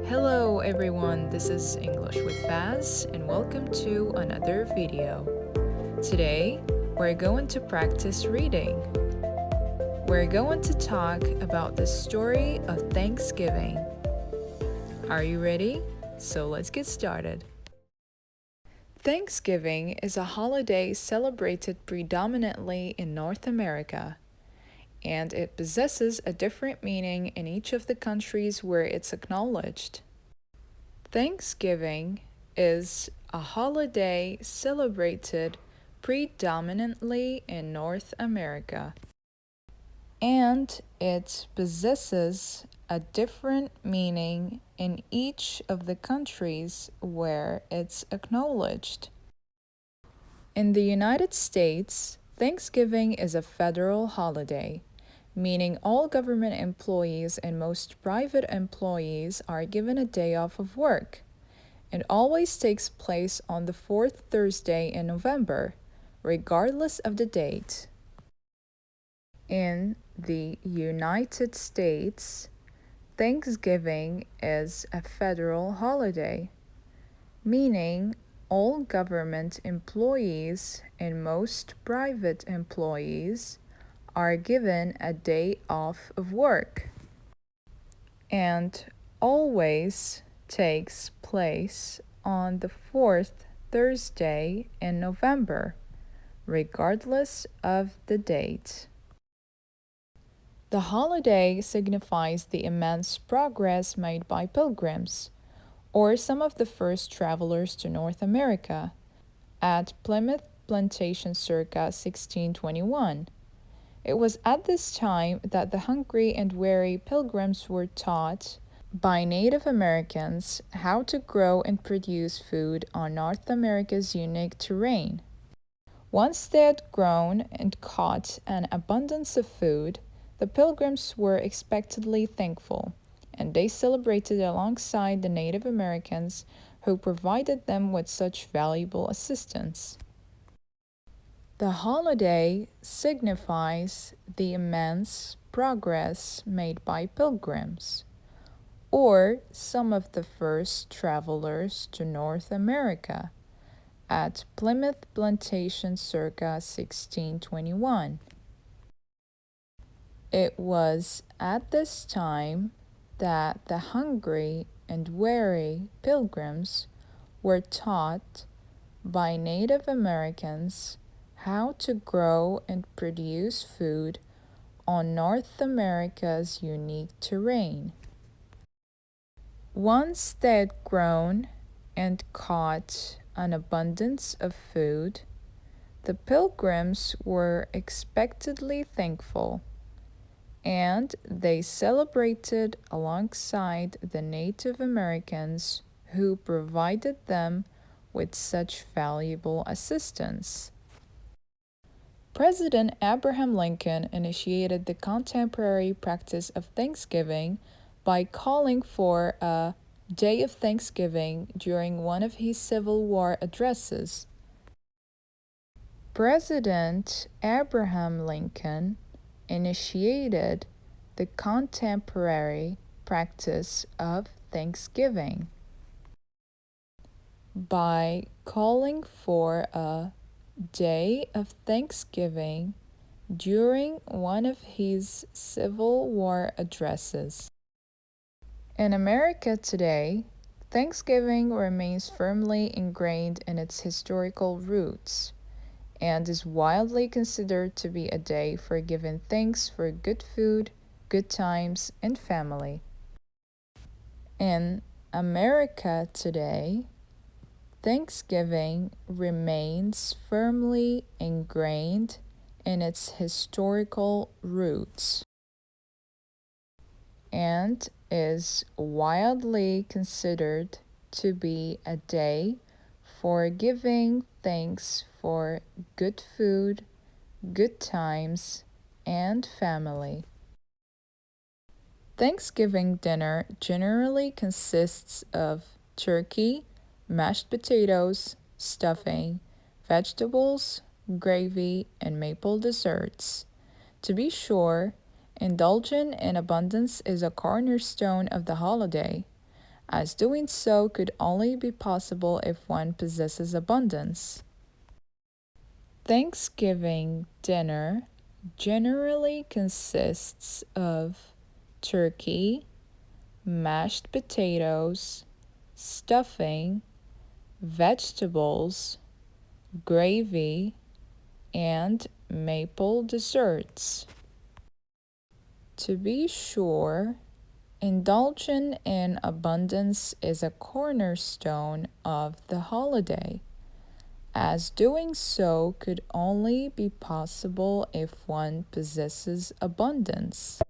Hello everyone, this is English with Faz and welcome to another video. Today, we're going to practice reading. We're going to talk about the story of Thanksgiving. Are you ready? So let's get started. Thanksgiving is a holiday celebrated predominantly in North America, and it possesses a different meaning in each of the countries where it's acknowledged. Thanksgiving is a holiday celebrated predominantly in North America, and it possesses a different meaning in each of the countries where it's acknowledged. In the United States, Thanksgiving is a federal holiday, meaning all government employees and most private employees are given a day off of work. It always takes place on the fourth Thursday in November, regardless of the date. In the United States, Thanksgiving is a federal holiday, meaning all government employees and most private employees are given a day off of work, and always takes place on the fourth Thursday in November, regardless of the date. The holiday signifies the immense progress made by pilgrims, or some of the first travelers to North America, at Plymouth Plantation circa 1621. It was at this time that the hungry and weary pilgrims were taught by Native Americans how to grow and produce food on North America's unique terrain. Once they had grown and caught an abundance of food, the pilgrims were expectedly thankful, and they celebrated alongside the Native Americans who provided them with such valuable assistance. The holiday signifies the immense progress made by pilgrims, or some of the first travelers to North America, at Plymouth Plantation circa 1621. It was at this time that the hungry and weary pilgrims were taught by Native Americans how to grow and produce food on North America's unique terrain. Once they had grown and caught an abundance of food, the pilgrims were expectedly thankful, and they celebrated alongside the Native Americans who provided them with such valuable assistance. President Abraham Lincoln initiated the contemporary practice of Thanksgiving by calling for a Day of Thanksgiving during one of his Civil War addresses. President Abraham Lincoln initiated the contemporary practice of Thanksgiving by calling for a Day of Thanksgiving during one of his Civil War addresses. In America today, Thanksgiving remains firmly ingrained in its historical roots and is widely considered to be a day for giving thanks for good food, good times, and family. In America today, Thanksgiving remains firmly ingrained in its historical roots and is widely considered to be a day for giving thanks for good food, good times, and family. Thanksgiving dinner generally consists of turkey, mashed potatoes, stuffing, vegetables, gravy, and maple desserts. To be sure, indulgence in abundance is a cornerstone of the holiday, as doing so could only be possible if one possesses abundance. Thanksgiving dinner generally consists of turkey, mashed potatoes, stuffing, vegetables, gravy, and maple desserts. To be sure, indulging in abundance is a cornerstone of the holiday, as doing so could only be possible if one possesses abundance.